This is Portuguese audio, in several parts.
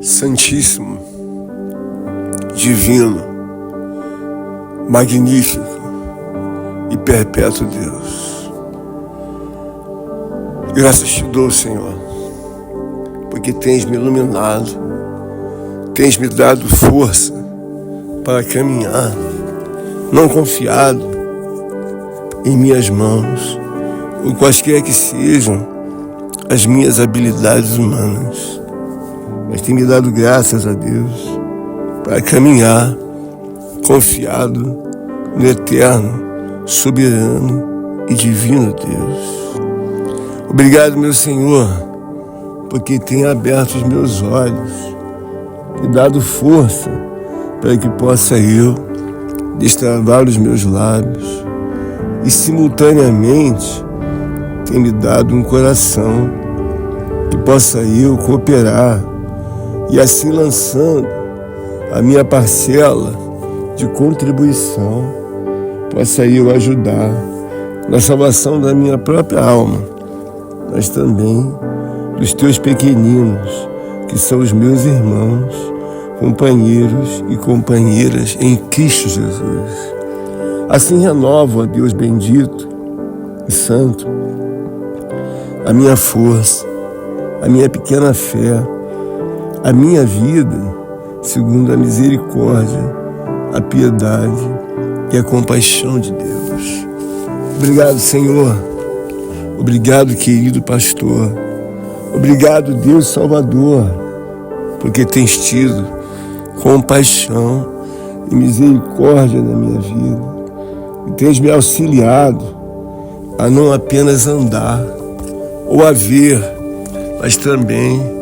Santíssimo, Divino, Magnífico e Perpétuo Deus. Graças te dou, Senhor, porque tens me iluminado, tens me dado força para caminhar, não confiado em minhas mãos, ou quaisquer que sejam as minhas habilidades humanas, mas tem me dado graças a Deus para caminhar confiado no eterno, soberano e divino Deus. Obrigado, meu Senhor, porque tem aberto os meus olhos e dado força para que possa eu destravar os meus lábios e simultaneamente tem me dado um coração que possa eu cooperar e assim lançando a minha parcela de contribuição, possa eu ajudar na salvação da minha própria alma, mas também dos teus pequeninos, que são os meus irmãos, companheiros e companheiras em Cristo Jesus. Assim renovo, ó Deus bendito e santo, a minha força, a minha pequena fé, a minha vida, segundo a misericórdia, a piedade e a compaixão de Deus. Obrigado, Senhor. Obrigado, querido pastor. Obrigado, Deus Salvador, porque tens tido compaixão e misericórdia na minha vida e tens me auxiliado a não apenas andar ou a ver, mas também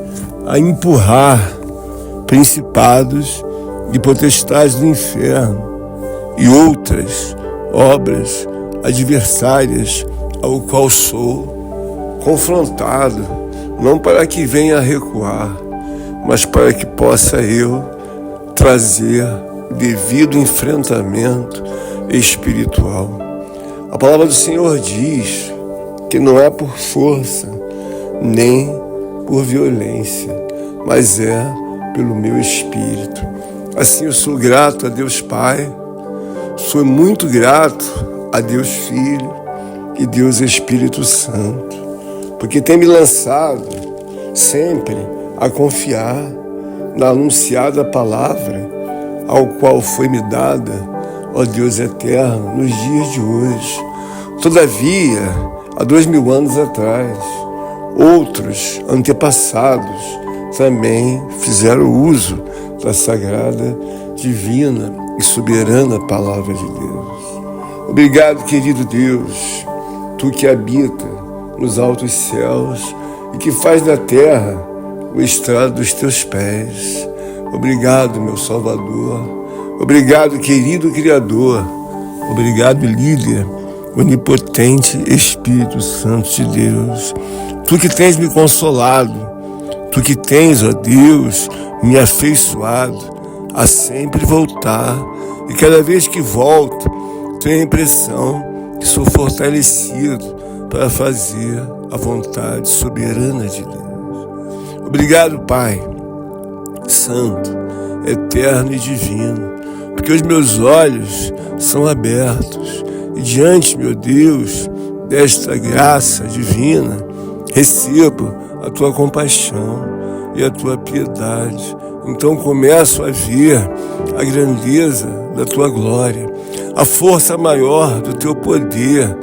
a empurrar principados e potestades do inferno e outras obras adversárias ao qual sou confrontado, não para que venha a recuar, mas para que possa eu trazer devido enfrentamento espiritual. A palavra do Senhor diz que não é por força, nem por violência, mas é pelo meu Espírito. Assim eu sou grato a Deus Pai, sou muito grato a Deus Filho e Deus Espírito Santo, porque tem me lançado sempre a confiar na anunciada palavra, ao qual foi me dada, ó Deus eterno, nos dias de hoje. Todavia, há 2000 anos atrás, outros antepassados também fizeram uso da sagrada, divina e soberana palavra de Deus. Obrigado, querido Deus, tu que habita nos altos céus e que faz da terra o estrado dos teus pés. Obrigado, meu Salvador. Obrigado, querido Criador. Obrigado, líder, onipotente Espírito Santo de Deus. Tu que tens me consolado, tu que tens, ó Deus, me afeiçoado a sempre voltar. E cada vez que volto, tenho a impressão que sou fortalecido para fazer a vontade soberana de Deus. Obrigado, Pai, Santo, eterno e divino, porque os meus olhos são abertos e diante, meu Deus, desta graça divina, recebo a tua compaixão e a tua piedade. Então começo a ver a grandeza da tua glória, a força maior do teu poder,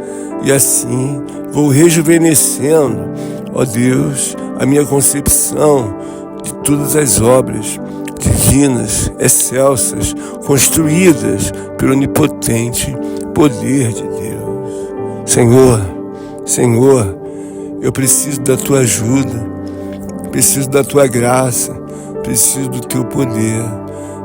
e assim vou rejuvenescendo, ó Deus, a minha concepção de todas as obras divinas, excelsas, construídas pelo onipotente poder de Deus. Senhor, eu preciso da tua ajuda, preciso da tua graça, preciso do teu poder,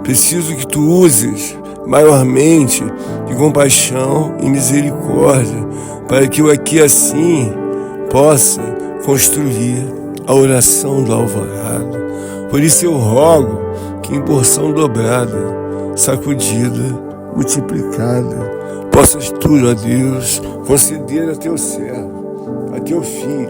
preciso que tu uses maiormente de compaixão e misericórdia, para que eu aqui assim possa construir a oração do alvorada. Por isso eu rogo que em porção dobrada, sacudida, multiplicada, possas tu, ó Deus, conceder a teu servo, a teu filho,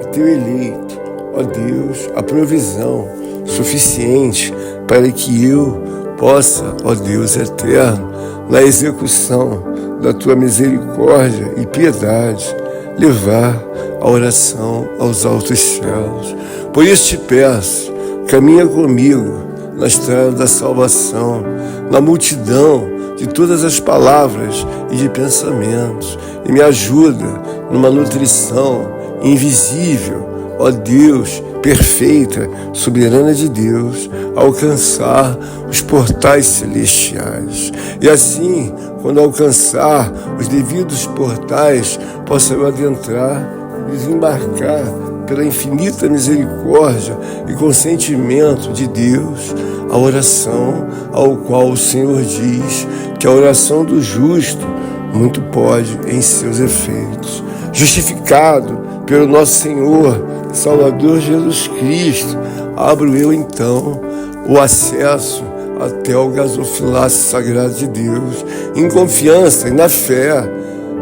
a teu eleito, ó Deus, a provisão suficiente para que eu possa, ó Deus eterno, na execução da tua misericórdia e piedade, levar a oração aos altos céus. Por isso te peço, caminha comigo na estrada da salvação, na multidão de todas as palavras e de pensamentos, e me ajuda numa nutrição invisível, ó Deus, perfeita, soberana de Deus, a alcançar os portais celestiais. E assim, quando alcançar os devidos portais, possa eu adentrar, desembarcar pela infinita misericórdia e consentimento de Deus, a oração ao qual o Senhor diz que a oração do justo muito pode em seus efeitos. Justificado pelo nosso Senhor e Salvador Jesus Cristo, abro eu então o acesso até o gasofilácio sagrado de Deus. Em confiança e na fé,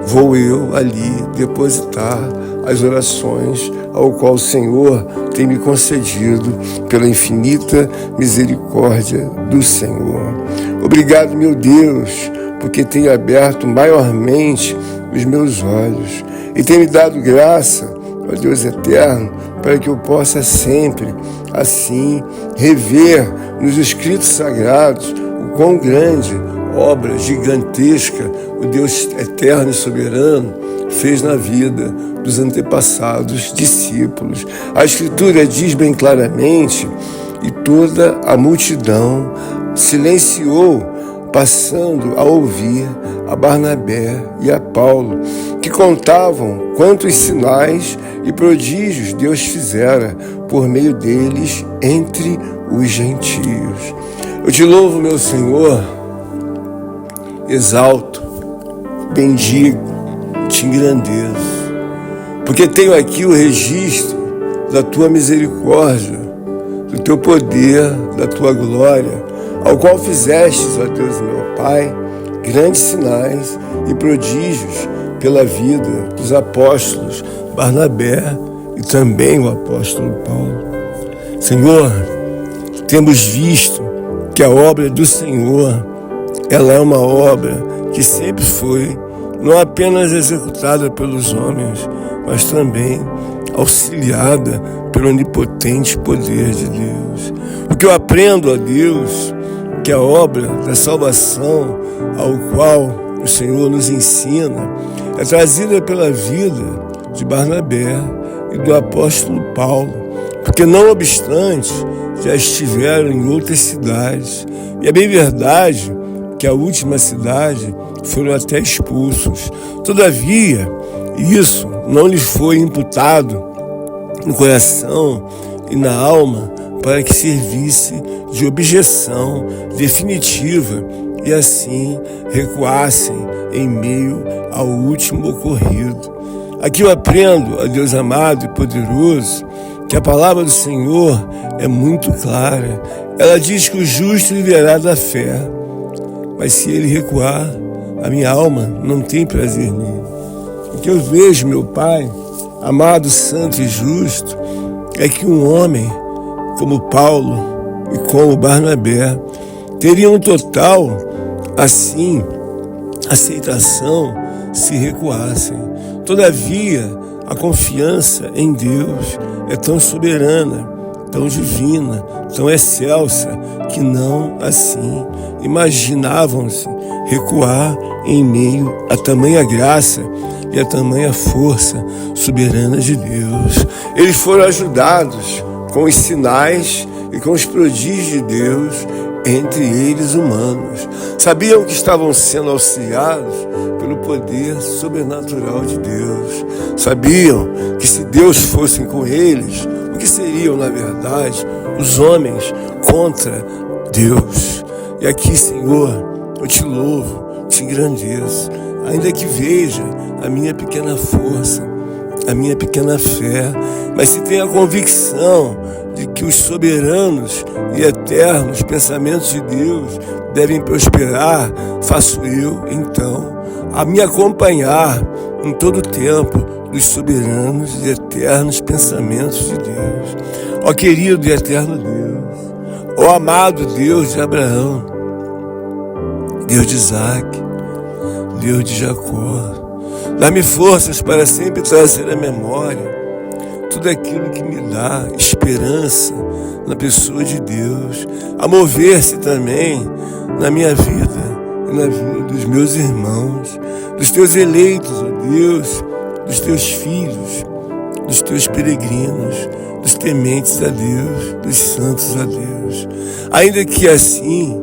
vou eu ali depositar as orações ao qual o Senhor tem me concedido pela infinita misericórdia do Senhor. Obrigado, meu Deus, porque tem aberto maiormente os meus olhos e tem me dado graça, ó Deus eterno, para que eu possa sempre, assim, rever nos escritos sagrados o quão grande obra gigantesca o Deus eterno e soberano fez na vida dos antepassados discípulos. A Escritura diz bem claramente, e toda a multidão silenciou, passando a ouvir a Barnabé e a Paulo, que contavam quantos sinais e prodígios Deus fizera por meio deles entre os gentios. Eu te louvo, meu Senhor, exalto, bendigo, te engrandeço, porque tenho aqui o registro da tua misericórdia, do teu poder, da tua glória, ao qual fizestes, ó Deus meu Pai, grandes sinais e prodígios pela vida dos apóstolos Barnabé e também o apóstolo Paulo. Senhor, temos visto que a obra do Senhor, ela é uma obra que sempre foi não apenas executada pelos homens, mas também auxiliada pelo onipotente poder de Deus. O que eu aprendo, ó Deus, que a obra da salvação ao qual o Senhor nos ensina é trazida pela vida de Barnabé e do apóstolo Paulo, porque não obstante já estiveram em outras cidades, e é bem verdade que a última cidade foram até expulsos. Todavia, isso não lhes foi imputado no coração e na alma para que servisse de objeção definitiva e assim recuassem em meio ao último ocorrido. Aqui eu aprendo, ó Deus amado e poderoso, que a palavra do Senhor é muito clara. Ela diz que o justo viverá da fé, mas se ele recuar, a minha alma não tem prazer nele. O que eu vejo, meu Pai, amado, santo e justo, é que um homem como Paulo e como Barnabé teriam total, assim, aceitação se recuassem. Todavia, a confiança em Deus é tão soberana, tão divina, tão excelsa, que não assim imaginavam-se recuar em meio a tamanha graça e a tamanha força soberana de Deus. Eles foram ajudados com os sinais e com os prodígios de Deus, entre eles humanos. Sabiam que estavam sendo auxiliados pelo poder sobrenatural de Deus. Sabiam que se Deus fosse com eles, o que seriam, na verdade, os homens contra Deus? E aqui, Senhor, eu te louvo, te engrandeço, ainda que veja a minha pequena força, a minha pequena fé, mas se tem a convicção de que os soberanos e eternos pensamentos de Deus devem prosperar, faço eu, então, a me acompanhar em todo o tempo dos soberanos e eternos pensamentos de Deus. Ó querido e eterno Deus, Ó amado Deus de Abraão, Deus de Isaac, Deus de Jacó, dá-me forças para sempre trazer à memória tudo aquilo que me dá esperança na pessoa de Deus, a mover-se também na minha vida e na vida dos meus irmãos, dos teus eleitos, ó Deus, dos teus filhos, dos teus peregrinos, dos tementes a Deus, dos santos a Deus. Ainda que assim,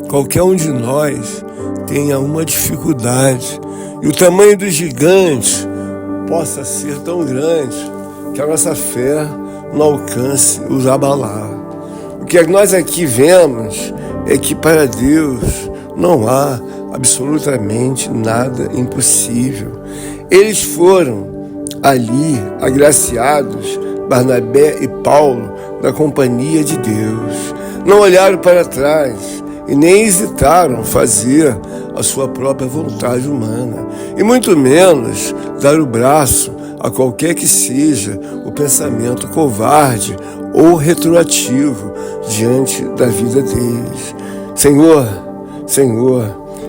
qualquer um de nós tenha uma dificuldade e o tamanho dos gigantes possa ser tão grande que a nossa fé não alcance os abalar. O que nós aqui vemos é que para Deus não há absolutamente nada impossível. Eles foram ali agraciados, Barnabé e Paulo, na companhia de Deus. Não olharam para trás e nem hesitaram fazer a sua própria vontade humana, e muito menos dar o braço a qualquer que seja o pensamento covarde ou retroativo diante da vida deles. Senhor,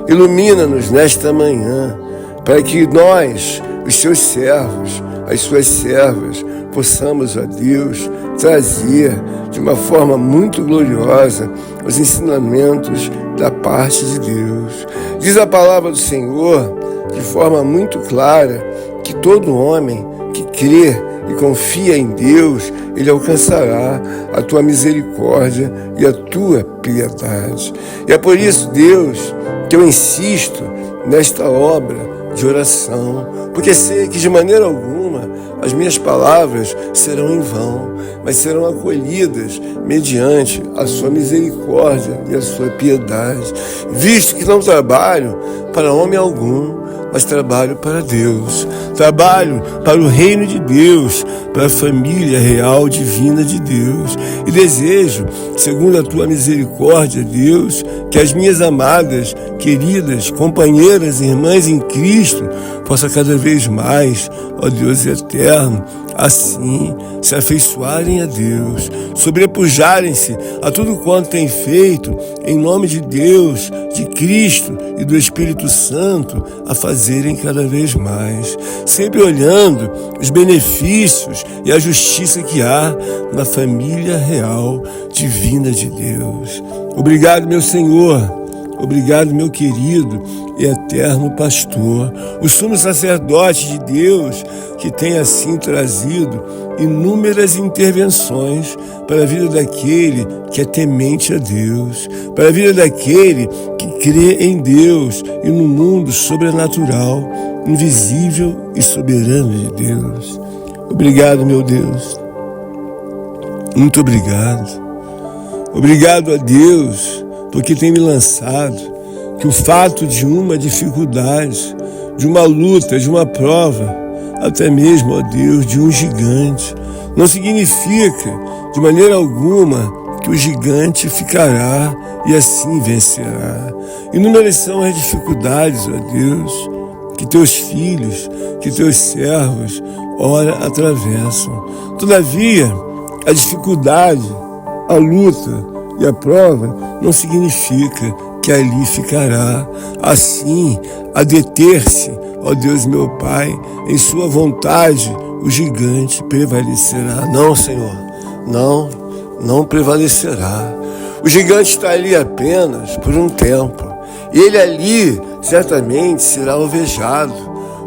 ilumina-nos nesta manhã, para que nós, os seus servos, as suas servas, possamos, ó Deus, trazer de uma forma muito gloriosa os ensinamentos da parte de Deus. Diz a palavra do Senhor de forma muito clara que todo homem que crê e confia em Deus, ele alcançará a tua misericórdia e a tua piedade. E é por isso, Deus, que eu insisto nesta obra de oração, porque sei que de maneira alguma as minhas palavras serão em vão, mas serão acolhidas mediante a sua misericórdia e a sua piedade, visto que não trabalho para homem algum, mas trabalho para Deus, trabalho para o reino de Deus, para a família real divina de Deus, e desejo, segundo a tua misericórdia, Deus, que as minhas amadas, queridas, companheiras e irmãs em Cristo possa cada vez mais, ó Deus eterno, assim se afeiçoarem a Deus, sobrepujarem-se a tudo quanto tem feito, em nome de Deus, de Cristo e do Espírito Santo, a fazerem cada vez mais, sempre olhando os benefícios e a justiça que há na família real divina de Deus. Obrigado, meu Senhor. Obrigado, meu querido e eterno pastor, o sumo sacerdote de Deus, que tem assim trazido inúmeras intervenções para a vida daquele que é temente a Deus, para a vida daquele que crê em Deus e no mundo sobrenatural, invisível e soberano de Deus. Obrigado, meu Deus. Muito obrigado. Obrigado a Deus, porque tem me lançado que o fato de uma dificuldade, de uma luta, de uma prova, até mesmo, ó Deus, de um gigante, não significa de maneira alguma que o gigante ficará e assim vencerá. Inúmeras são as dificuldades, ó Deus, que teus filhos, que teus servos, ora atravessam. Todavia, a dificuldade, a luta e a prova não significa que ali ficará. Assim, a deter-se, ó Deus meu Pai, em sua vontade, o gigante prevalecerá. Não, Senhor, não prevalecerá. O gigante está ali apenas por um tempo. E ele ali certamente será alvejado,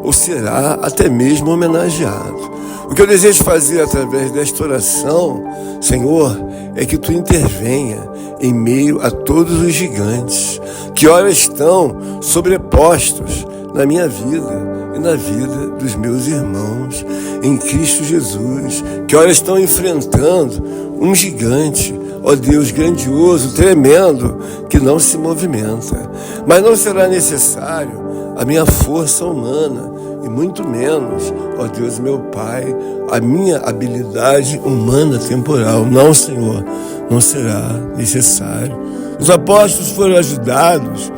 ou será até mesmo homenageado. O que eu desejo fazer através desta oração, Senhor, é que Tu intervenha em meio a todos os gigantes que ora estão sobrepostos na minha vida e na vida dos meus irmãos em Cristo Jesus, que ora estão enfrentando um gigante, ó Deus, grandioso, tremendo, que não se movimenta. Mas não será necessário a minha força humana, e muito menos, ó Deus meu Pai, a minha habilidade humana temporal. Não, Senhor, não será necessário. Os apóstolos foram ajudados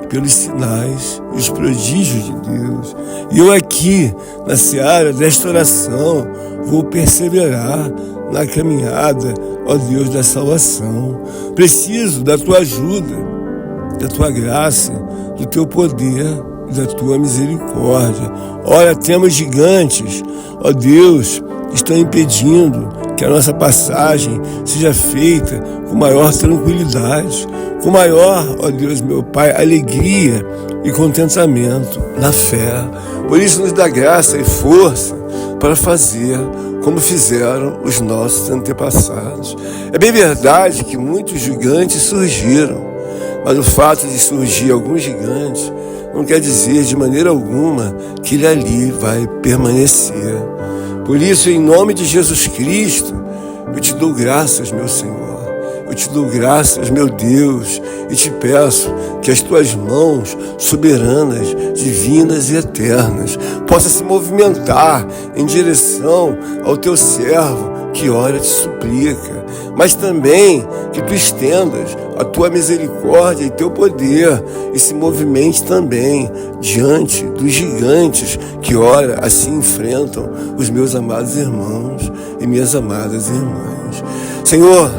pelos sinais e os prodígios de Deus. E eu aqui, na seara desta oração, vou perseverar na caminhada, ó Deus da salvação. Preciso da tua ajuda, da tua graça, do teu poder e da tua misericórdia. Olha, temos gigantes, ó Deus, que estão impedindo que a nossa passagem seja feita com maior tranquilidade, com maior, ó Deus, meu Pai, alegria e contentamento na fé. Por isso nos dá graça e força para fazer como fizeram os nossos antepassados. É bem verdade que muitos gigantes surgiram, mas o fato de surgir alguns gigantes não quer dizer de maneira alguma que ele ali vai permanecer. Por isso, em nome de Jesus Cristo, eu te dou graças, meu Senhor. Eu te dou graças, meu Deus, e te peço que as tuas mãos soberanas, divinas e eternas possam se movimentar em direção ao teu servo que ora te suplica, mas também que tu estendas a tua misericórdia e teu poder e se movimente também diante dos gigantes que ora assim enfrentam os meus amados irmãos e minhas amadas irmãs. Senhor,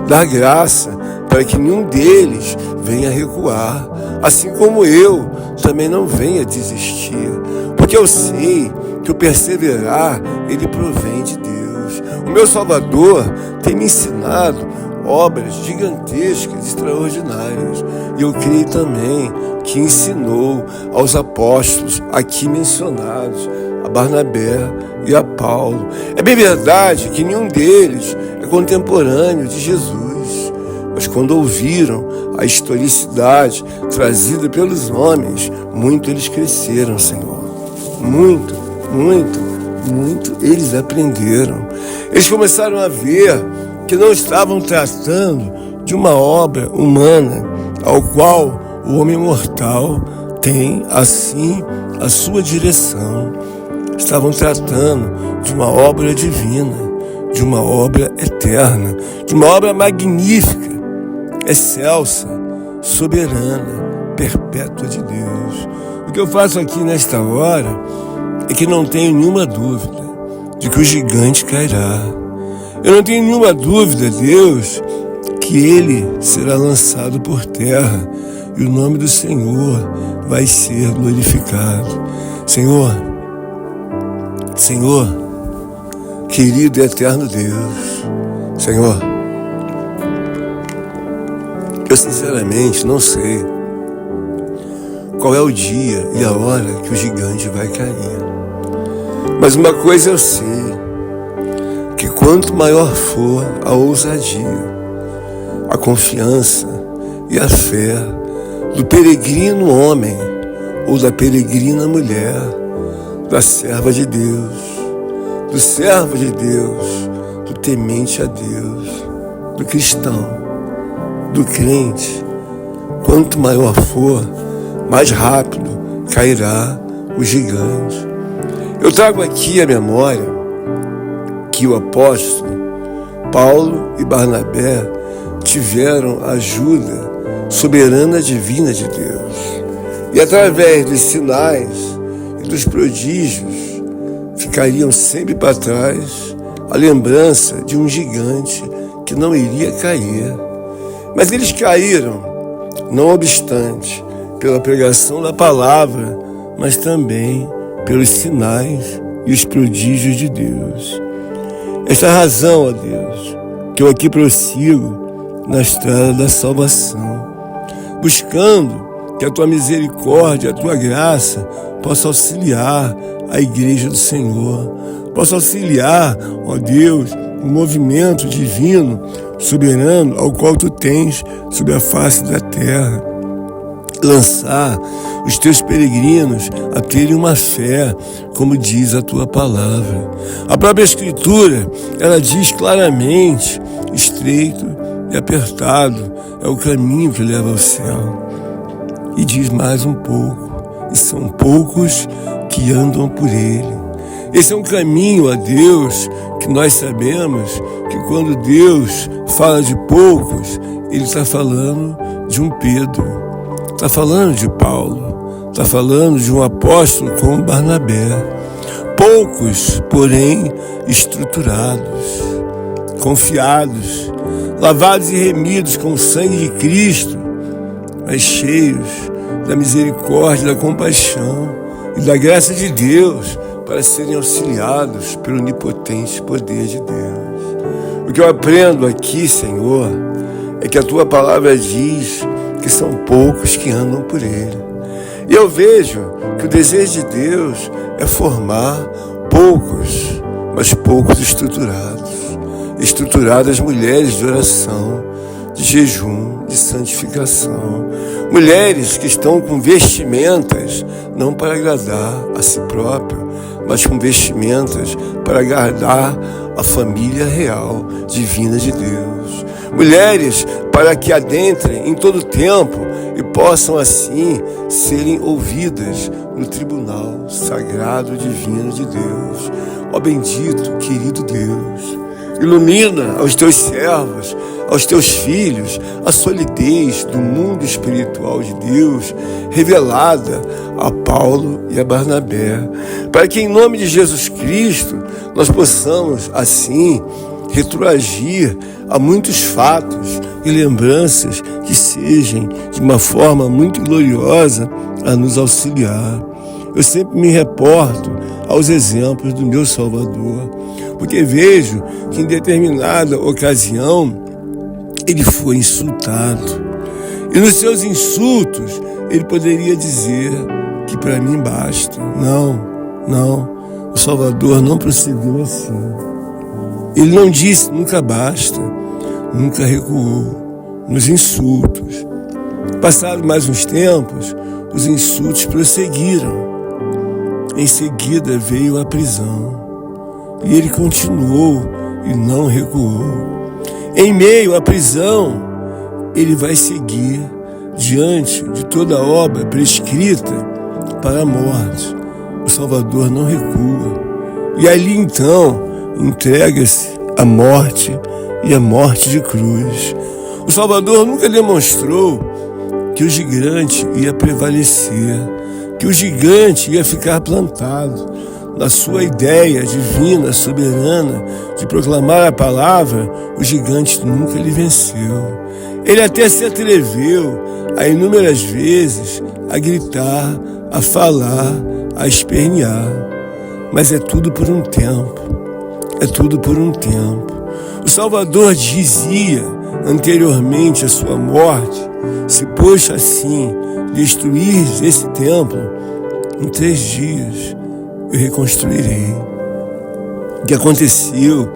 dá graça para que nenhum deles venha recuar, assim como eu também não venha desistir, porque eu sei que o perseverar, ele provém de Deus. O meu Salvador tem me ensinado obras gigantescas, extraordinárias, e eu creio também que ensinou aos apóstolos aqui mencionados, a Barnabé e a Paulo. É bem verdade que nenhum deles é contemporâneo de Jesus, mas quando ouviram a historicidade trazida pelos homens, muito eles cresceram, Senhor. Muito eles aprenderam. Eles começaram a ver que não estavam tratando de uma obra humana, ao qual o homem mortal tem, assim, a sua direção. Estavam tratando de uma obra divina, de uma obra eterna, de uma obra magnífica, excelsa, soberana, perpétua de Deus. O que eu faço aqui nesta hora é que não tenho nenhuma dúvida de que o gigante cairá. Eu não tenho nenhuma dúvida, Deus, que ele será lançado por terra e o nome do Senhor vai ser glorificado. Senhor, querido e eterno Deus, Senhor, eu sinceramente não sei qual é o dia e a hora que o gigante vai cair. Mas uma coisa eu sei, que quanto maior for a ousadia, a confiança e a fé do peregrino homem ou da peregrina mulher, da serva de Deus, do servo de Deus, do temente a Deus, do cristão, do crente, quanto maior for, mais rápido cairá o gigante. Eu trago aqui a memória que o apóstolo Paulo e Barnabé tiveram a ajuda soberana divina de Deus. E através dos sinais e dos prodígios ficariam sempre para trás a lembrança de um gigante que não iria cair. Mas eles caíram, não obstante, pela pregação da palavra, mas também pelos sinais e os prodígios de Deus. Esta é a razão, ó Deus, que eu aqui prossigo na estrada da salvação, buscando que a tua misericórdia, a tua graça possa auxiliar a igreja do Senhor, possa auxiliar, ó Deus, o movimento divino, soberano, ao qual tu tens sobre a face da terra. Lançar os teus peregrinos a terem uma fé, como diz a tua palavra. A própria Escritura, ela diz claramente, estreito e apertado é o caminho que leva ao céu. E diz mais um pouco, e são poucos que andam por ele. Esse é um caminho a Deus que nós sabemos que quando Deus fala de poucos, ele está falando de um Pedro, está falando de Paulo, está falando de um apóstolo como Barnabé. Poucos, porém, estruturados. confiados, lavados e remidos com o sangue de Cristo, mas cheios da misericórdia, da compaixão e da graça de Deus para serem auxiliados pelo onipotente poder de Deus. O que eu aprendo aqui, Senhor, é que a Tua palavra diz que são poucos que andam por Ele. E eu vejo que o desejo de Deus é formar poucos, mas poucos estruturadas mulheres de oração, de jejum, de santificação. Mulheres que estão com vestimentas não para agradar a si própria, mas com vestimentas para agradar a família real, divina de Deus. Mulheres para que adentrem em todo tempo e possam assim serem ouvidas no tribunal sagrado divino de Deus. Ó bendito, querido Deus, ilumina aos Teus servos, aos Teus filhos, a solidez do mundo espiritual de Deus revelada a Paulo e a Barnabé, para que em nome de Jesus Cristo nós possamos assim retroagir a muitos fatos e lembranças que sejam de uma forma muito gloriosa a nos auxiliar. Eu sempre me reporto aos exemplos do meu Salvador, porque vejo que em determinada ocasião ele foi insultado. E nos seus insultos ele poderia dizer que para mim basta. Não, o Salvador não procedeu assim. Ele não disse nunca basta, nunca recuou nos insultos. Passados mais uns tempos, os insultos prosseguiram. Em seguida veio a prisão. E ele continuou e não recuou. Em meio à prisão, ele vai seguir diante de toda a obra prescrita para a morte. O Salvador não recua. E ali então entrega-se à morte e à morte de cruz. O Salvador nunca demonstrou que o gigante ia prevalecer, que o gigante ia ficar plantado. Na sua ideia divina, soberana, de proclamar a palavra, o gigante nunca lhe venceu. Ele até se atreveu a inúmeras vezes a gritar, a falar, a espernear. Mas é tudo por um tempo. É tudo por um tempo. O Salvador dizia anteriormente à sua morte: se pois assim destruir esse templo, em 3 dias eu reconstruirei. O que aconteceu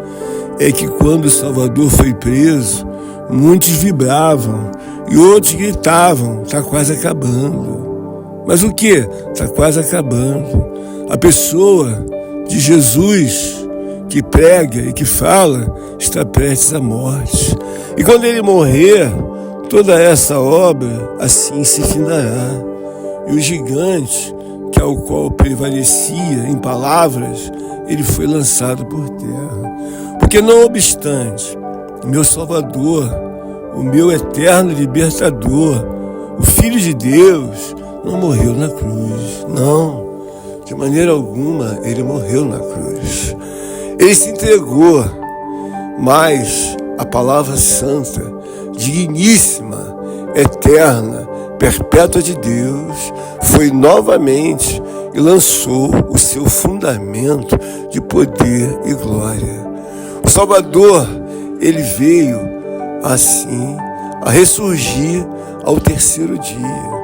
é que quando o Salvador foi preso, muitos vibravam e outros gritavam: está quase acabando. Mas o que? Está quase acabando. A pessoa de Jesus que prega e que fala está prestes à morte. E quando ele morrer, toda essa obra assim se findará. E o gigante, que ao qual prevalecia em palavras, ele foi lançado por terra. Porque não obstante, o meu Salvador, o meu eterno libertador, o Filho de Deus, não morreu na cruz. Não, de maneira alguma ele morreu na cruz. Ele se entregou, mas a palavra santa, digníssima, eterna, perpétua de Deus, foi novamente e lançou o seu fundamento de poder e glória. O Salvador, ele veio assim a ressurgir ao 3º dia.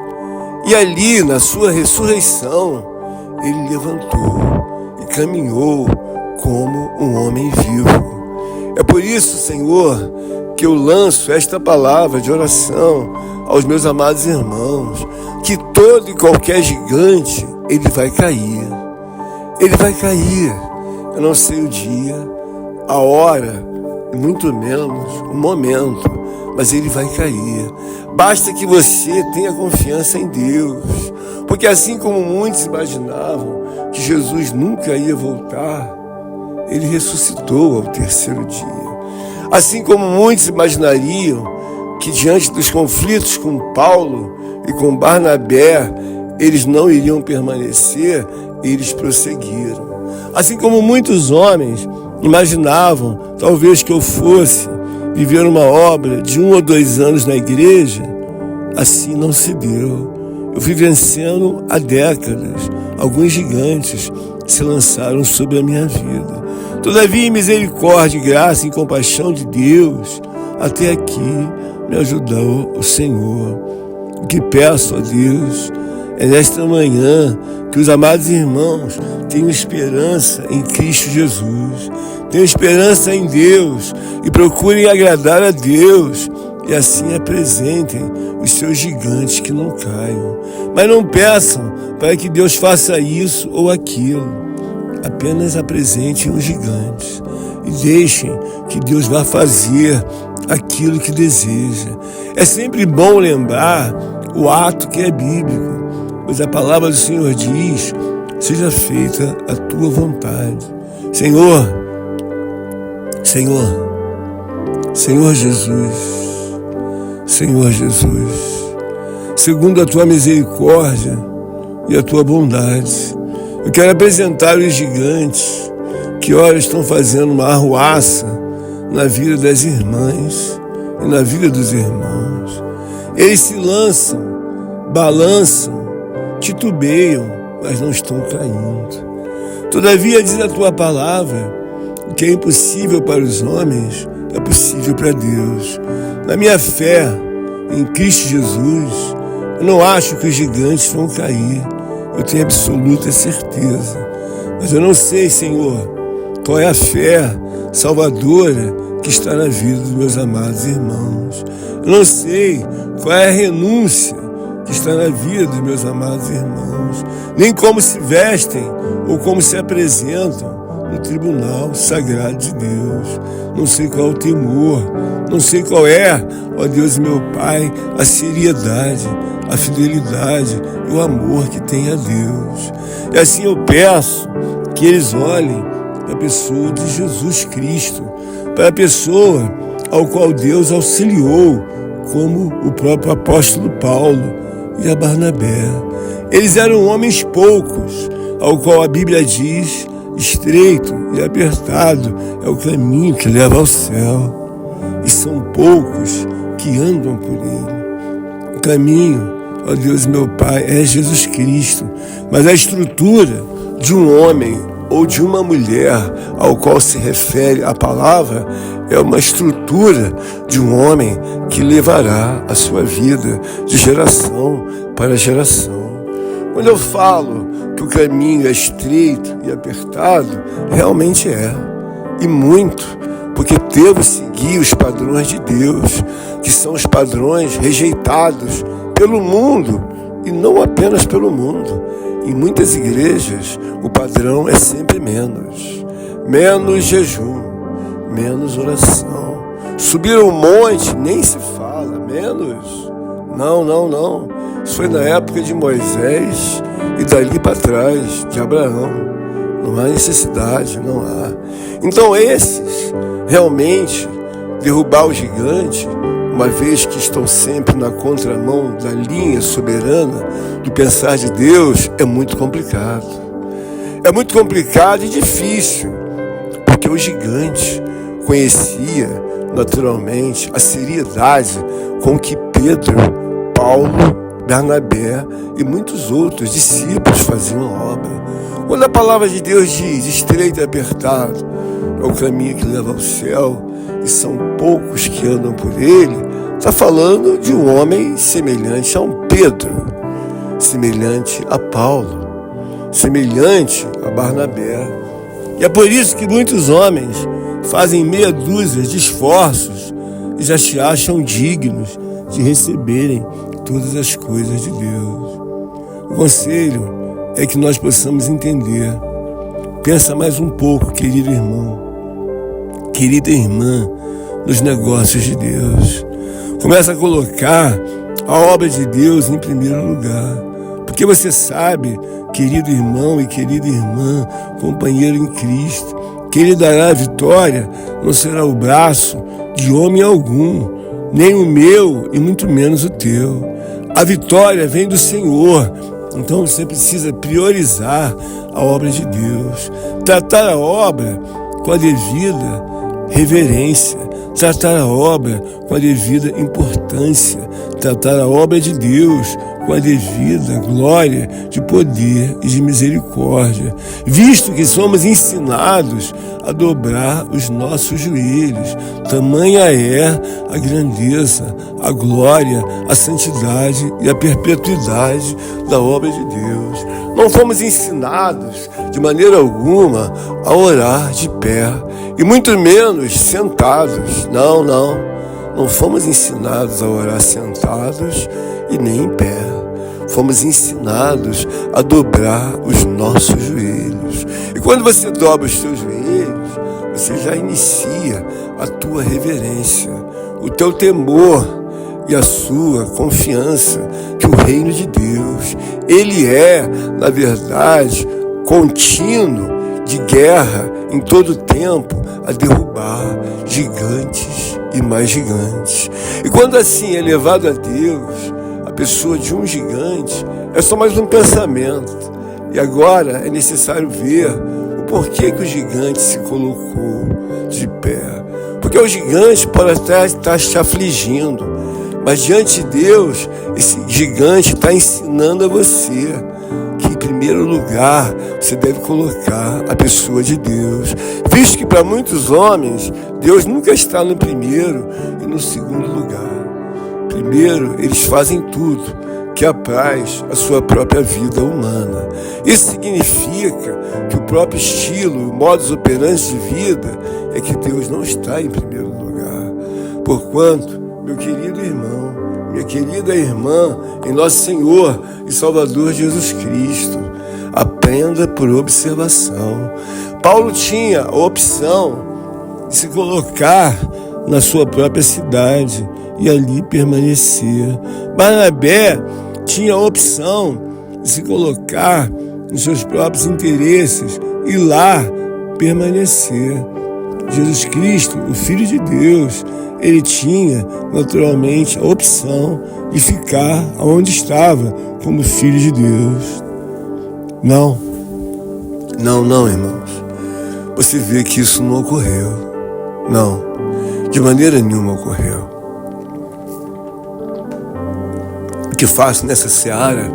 E ali, na sua ressurreição, ele levantou e caminhou como um homem vivo. É por isso, Senhor, que eu lanço esta palavra de oração aos meus amados irmãos, que todo e qualquer gigante, ele vai cair. Ele vai cair. Eu não sei o dia, a hora, muito menos o momento, mas ele vai cair. Basta que você tenha confiança em Deus, porque assim como muitos imaginavam que Jesus nunca ia voltar, ele ressuscitou ao 3º dia. Assim como muitos imaginariam que diante dos conflitos com Paulo e com Barnabé, eles não iriam permanecer, eles prosseguiram. Assim como muitos homens imaginavam talvez que eu fosse viver uma obra de 1 ou 2 anos na igreja. Assim não se deu. Eu fui vencendo há décadas. Alguns gigantes se lançaram sobre a minha vida. Todavia, em misericórdia, graça e compaixão de Deus, até aqui me ajudou o Senhor. O que peço a Deus é nesta manhã que os amados irmãos tenham esperança em Cristo Jesus, tenham esperança em Deus e procurem agradar a Deus e assim apresentem os seus gigantes que não caiam. Mas não peçam para que Deus faça isso ou aquilo. Apenas apresentem os gigantes e deixem que Deus vá fazer aquilo que deseja. É sempre bom lembrar o ato que é bíblico, pois a palavra do Senhor diz: seja feita a tua vontade. Senhor Jesus, segundo a tua misericórdia e a tua bondade, eu quero apresentar os gigantes que ora estão fazendo uma arruaça na vida das irmãs e na vida dos irmãos. Eles se lançam, balançam, titubeiam, mas não estão caindo. Todavia, diz a tua palavra, o que é impossível para os homens é possível para Deus. Na minha fé em Cristo Jesus, eu não acho que os gigantes vão cair. Eu tenho absoluta certeza. Mas eu não sei, Senhor, qual é a fé salvadora que está na vida dos meus amados irmãos. Eu não sei qual é a renúncia que está na vida dos meus amados irmãos, nem como se vestem ou como se apresentam no tribunal sagrado de Deus. Não sei qual é o temor, não sei qual é, ó Deus meu Pai, a seriedade, a fidelidade e o amor que tem a Deus. E assim eu peço que eles olhem para a pessoa de Jesus Cristo, para a pessoa ao qual Deus auxiliou, como o próprio apóstolo Paulo e a Barnabé. Eles eram homens poucos, ao qual a Bíblia diz: estreito e apertado é o caminho que leva ao céu, e são poucos que andam por ele. O caminho, ó Deus meu Pai, é Jesus Cristo, mas a estrutura de um homem ou de uma mulher ao qual se refere a palavra é uma estrutura de um homem que levará a sua vida de geração para geração. Quando eu falo que o caminho é estreito e apertado, realmente é, e muito, porque devo seguir os padrões de Deus, que são os padrões rejeitados pelo mundo, e não apenas pelo mundo. Em muitas igrejas, o padrão é sempre menos jejum, menos oração. Subir ao monte, nem se fala, menos. Não. Isso foi na época de Moisés e dali para trás, de Abraão. Não há necessidade, não há. Então esses, realmente, derrubar o gigante, uma vez que estão sempre na contramão da linha soberana do pensar de Deus, é muito complicado. É muito complicado e difícil, porque o gigante conhecia naturalmente a seriedade com que Pedro, Paulo, Barnabé e muitos outros discípulos faziam a obra. Quando a palavra de Deus diz: estreito e apertado é o caminho que leva ao céu, e são poucos que andam por ele, está falando de um homem semelhante a um Pedro, semelhante a Paulo, semelhante a Barnabé. E é por isso que muitos homens fazem meia dúzia de esforços e já se acham dignos de receberem todas as coisas de Deus. O conselho é que nós possamos entender. Pensa mais um pouco, querido irmão, querida irmã, nos negócios de Deus. Começa a colocar a obra de Deus em primeiro lugar. Porque você sabe, querido irmão e querida irmã, companheiro em Cristo, que Ele dará a vitória, não será o braço de homem algum, nem o meu e muito menos o teu. A vitória vem do Senhor. Então você precisa priorizar a obra de Deus, tratar a obra com a devida reverência, tratar a obra com a devida importância, tratar a obra de Deus com a devida glória de poder e de misericórdia, visto que somos ensinados a dobrar os nossos joelhos. Tamanha é a grandeza, a glória, a santidade e a perpetuidade da obra de Deus. Não fomos ensinados de maneira alguma a orar de pé, e muito menos sentados. Não fomos ensinados a orar sentados e nem em pé. Fomos ensinados a dobrar os nossos joelhos. E quando você dobra os seus joelhos, você já inicia a tua reverência, o teu temor e a sua confiança que o reino de Deus, ele é, na verdade, contínuo de guerra em todo tempo a derrubar gigantes e mais gigantes. E quando assim é levado a Deus, a pessoa de um gigante é só mais um pensamento. E agora é necessário ver o porquê que o gigante se colocou de pé. Porque o gigante pode até estar te afligindo, mas diante de Deus, esse gigante está ensinando a você que em primeiro lugar você deve colocar a pessoa de Deus, visto que para muitos homens Deus nunca está no primeiro e no segundo lugar. Primeiro, eles fazem tudo que apraz a sua própria vida humana. Isso significa que o próprio estilo, o modus operandi de vida é que Deus não está em primeiro lugar. Porquanto, meu querido irmão, minha querida irmã, em nosso Senhor e Salvador Jesus Cristo, aprenda por observação. Paulo tinha a opção de se colocar na sua própria cidade e ali permanecer. Barnabé tinha a opção de se colocar nos seus próprios interesses e lá permanecer. Jesus Cristo, o Filho de Deus, ele tinha naturalmente a opção de ficar onde estava como Filho de Deus. Não, irmãos. Você vê que isso não ocorreu. Não, de maneira nenhuma ocorreu. O que faço nessa seara,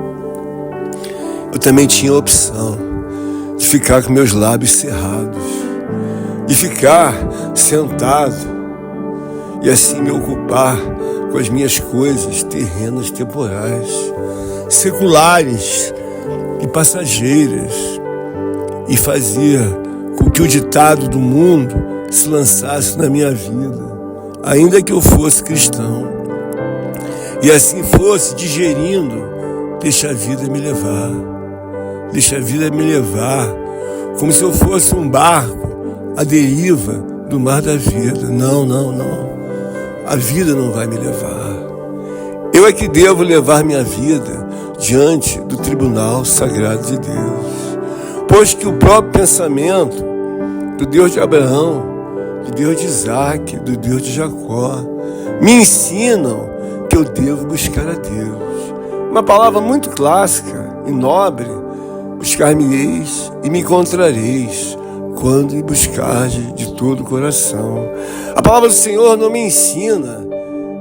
eu também tinha a opção de ficar com meus lábios cerrados, de ficar sentado e assim me ocupar com as minhas coisas terrenas, temporais, seculares e passageiras, e fazer com que o ditado do mundo se lançasse na minha vida, ainda que eu fosse cristão, e assim fosse digerindo: deixa a vida me levar, deixa a vida me levar, como se eu fosse um barco à deriva do mar da vida. Não. A vida não vai me levar. Eu é que devo levar minha vida diante do tribunal sagrado de Deus. Pois que o próprio pensamento do Deus de Abraão, do Deus de Isaac, do Deus de Jacó, me ensinam que eu devo buscar a Deus. Uma palavra muito clássica e nobre: buscar-me-eis e me encontrareis, quando me buscardes de todo o coração. A palavra do Senhor não me ensina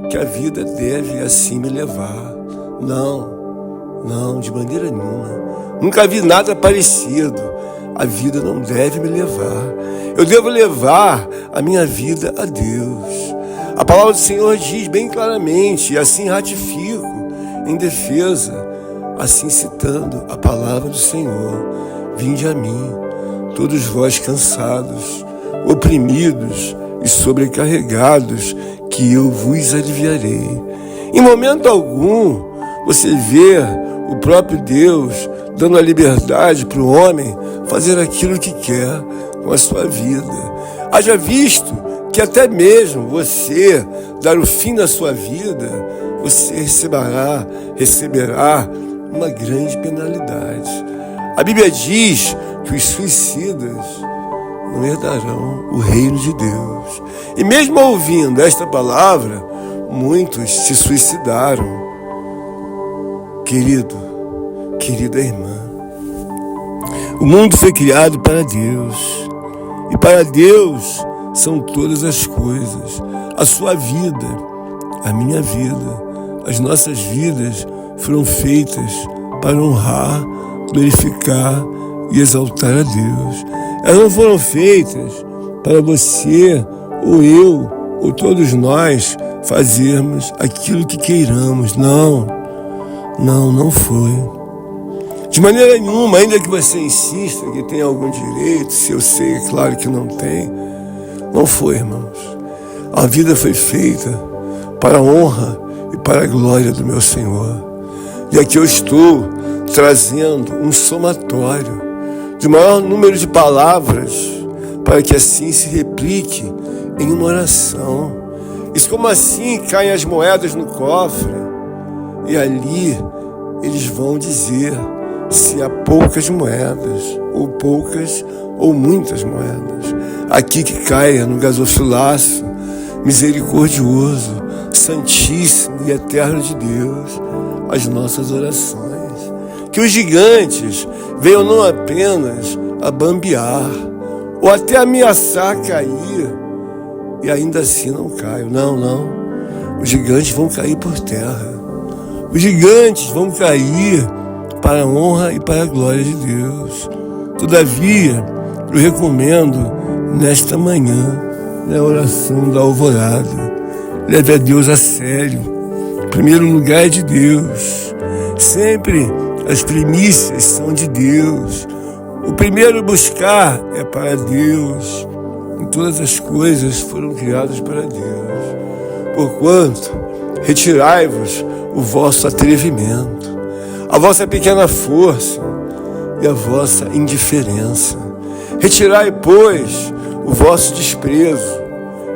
que a vida deve assim me levar. Não, de maneira nenhuma. Nunca vi nada parecido. A vida não deve me levar. Eu devo levar a minha vida a Deus. A palavra do Senhor diz bem claramente, e assim ratifico em defesa, assim citando a palavra do Senhor: vinde a mim, todos vós cansados, oprimidos e sobrecarregados, que eu vos aliviarei. Em momento algum você vê o próprio Deus dando a liberdade para o homem fazer aquilo que quer com a sua vida. Haja visto que até mesmo você dar o fim da sua vida, você receberá uma grande penalidade. A Bíblia diz que os suicidas não herdarão o reino de Deus. E mesmo ouvindo esta palavra, muitos se suicidaram. Querido, querida irmã, o mundo foi criado para Deus, E para Deus são todas as coisas. A sua vida, a minha vida, as nossas vidas foram feitas para honrar, glorificar e exaltar a Deus. Elas não foram feitas para você ou eu ou todos nós fazermos aquilo que queiramos. Não foi. De maneira nenhuma, ainda que você insista que tem algum direito, se eu sei, é claro que não tem. Não foi, irmãos. A vida foi feita para a honra e para a glória do meu Senhor. E aqui eu estou trazendo um somatório de maior número de palavras para que assim se replique em uma oração. Isso como assim caem as moedas no cofre e ali eles vão dizer se há poucas moedas, ou poucas ou muitas moedas. Aqui que caia no gasofilaço misericordioso, santíssimo e eterno de Deus, as nossas orações. Que os gigantes venham não apenas a bambear, ou até ameaçar cair, e ainda assim não caiam. Não. Os gigantes vão cair por terra. Os gigantes vão cair para a honra e para a glória de Deus. Todavia, eu recomendo nesta manhã, na oração da alvorada, leve a Deus a sério. O primeiro lugar é de Deus. Sempre as primícias são de Deus. O primeiro buscar é para Deus. E todas as coisas foram criadas para Deus. Porquanto, retirai-vos o vosso atrevimento, a vossa pequena força e a vossa indiferença. Retirai, pois, o vosso desprezo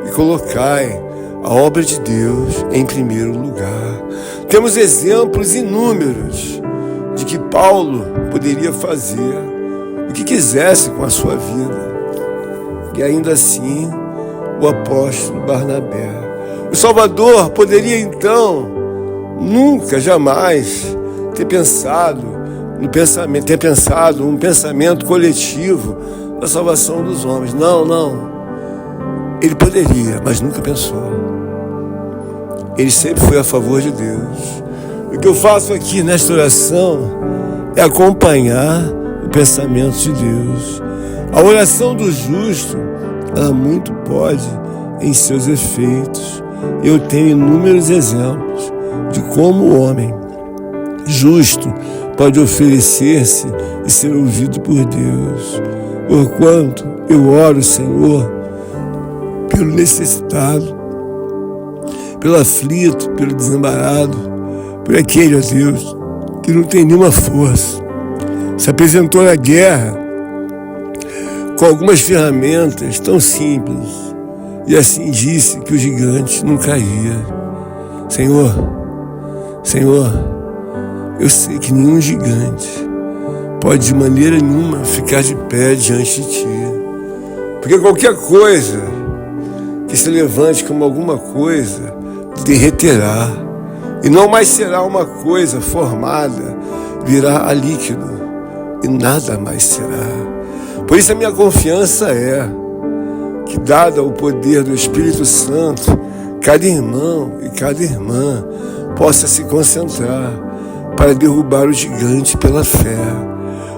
e colocai a obra de Deus em primeiro lugar. Temos exemplos inúmeros de que Paulo poderia fazer o que quisesse com a sua vida. E ainda assim, o apóstolo Barnabé. O Salvador poderia então nunca, jamais ter pensado um pensamento coletivo da salvação dos homens. Não. Ele poderia, mas nunca pensou. Ele sempre foi a favor de Deus. O que eu faço aqui nesta oração é acompanhar o pensamento de Deus. A oração do justo, ela muito pode em seus efeitos. Eu tenho inúmeros exemplos de como o homem justo pode oferecer-se e ser ouvido por Deus. Porquanto eu oro, Senhor, pelo necessitado, pelo aflito, pelo desamparado, por aquele, ó Deus, que não tem nenhuma força, se apresentou na guerra com algumas ferramentas tão simples, e assim disse que o gigante não caía. Senhor, eu sei que nenhum gigante pode de maneira nenhuma ficar de pé diante de Ti, porque qualquer coisa que se levante como alguma coisa derreterá, e não mais será uma coisa formada, virá a líquido, e nada mais será. Por isso a minha confiança é que, dado o poder do Espírito Santo, cada irmão e cada irmã possa se concentrar para derrubar o gigante pela fé.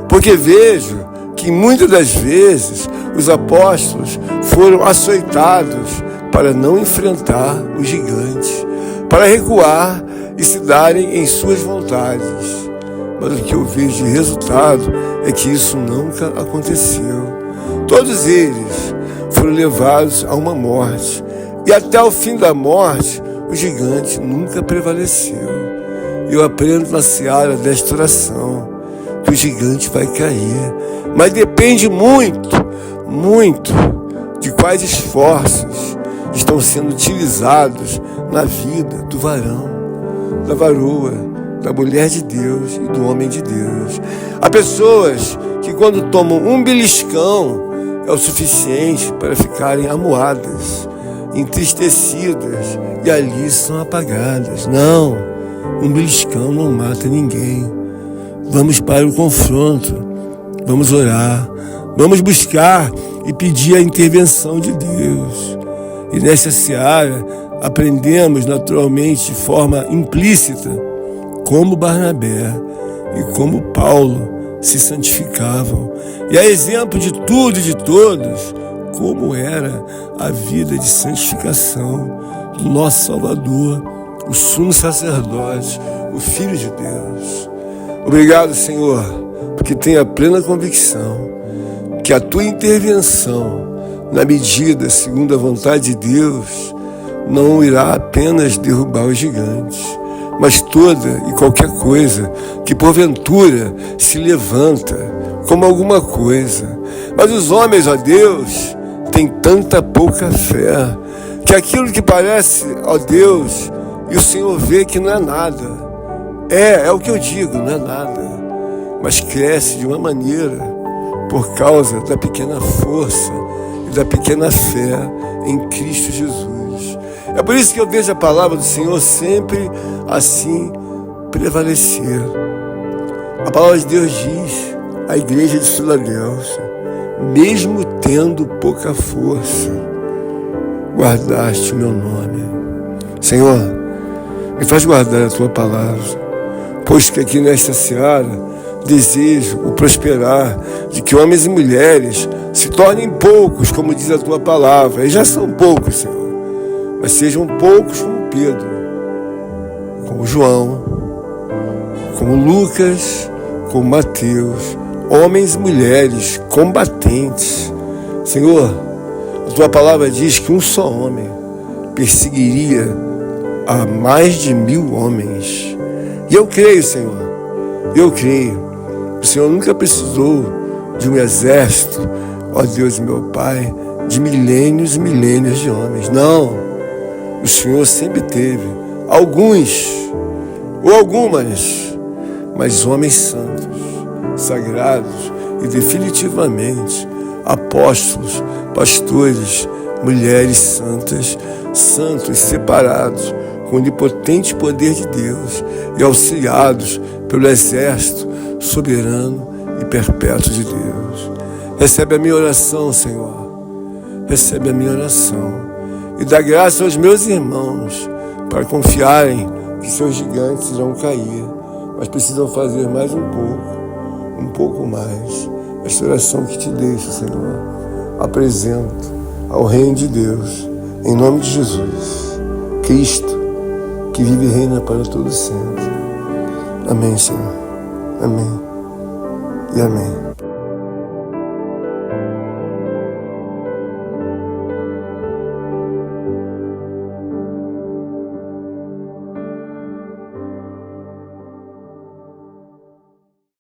Porque vejo que muitas das vezes os apóstolos foram açoitados para não enfrentar o gigante, para recuar e se darem em suas vontades. Mas o que eu vejo de resultado é que isso nunca aconteceu. Todos eles foram levados a uma morte, e até o fim da morte o gigante nunca prevaleceu. Eu aprendo na seara desta oração que o gigante vai cair, mas depende muito de quais esforços estão sendo utilizados na vida do varão, da varoa, da mulher de Deus e do homem de Deus. Há pessoas que, quando tomam um beliscão, é o suficiente para ficarem amuadas, entristecidas, e ali são apagadas. Não, um beliscão não mata ninguém. Vamos para o confronto, vamos orar, vamos buscar e pedir a intervenção de Deus. E nessa seara aprendemos naturalmente de forma implícita como Barnabé e como Paulo se santificavam. E a exemplo de tudo e de todos, como era a vida de santificação do nosso Salvador, o sumo sacerdote, o Filho de Deus. Obrigado, Senhor, porque tenho a plena convicção que a tua intervenção, na medida segundo a vontade de Deus, não irá apenas derrubar os gigantes, mas toda e qualquer coisa que porventura se levanta como alguma coisa. Mas os homens, ó Deus, têm tanta pouca fé, que aquilo que parece, ó Deus, e o Senhor vê que não é nada, é o que eu digo, não é nada, mas cresce de uma maneira por causa da pequena força e da pequena fé em Cristo Jesus. É por isso que eu vejo a palavra do Senhor sempre assim prevalecer. A palavra de Deus diz à igreja de Filadélfia: mesmo tendo pouca força, guardaste o meu nome. Senhor, me faz guardar a tua palavra, pois que aqui nesta seara desejo o prosperar de que homens e mulheres se tornem poucos, como diz a tua palavra. E já são poucos, Senhor, mas sejam poucos como Pedro, como João, como Lucas, como Mateus, homens e mulheres combatentes. Senhor, a tua palavra diz que um só homem perseguiria a mais de 1000 homens. E eu creio, Senhor, eu creio. O Senhor nunca precisou de um exército, ó Deus meu Pai, de milênios e milênios de homens. Não, o Senhor sempre teve alguns ou algumas, mas homens santos, sagrados e definitivamente apóstolos, pastores, mulheres santas, santos separados com o onipotente poder de Deus e auxiliados pelo exército soberano e perpétuo de Deus. Recebe a minha oração, Senhor. Recebe a minha oração. E dá graça aos meus irmãos para confiarem que seus gigantes irão cair, mas precisam fazer mais um pouco mais. Esta oração que te deixo, Senhor, apresento ao Reino de Deus, em nome de Jesus, Cristo, que vive e reina para todo sempre. Amém, Senhor. Amém e amém.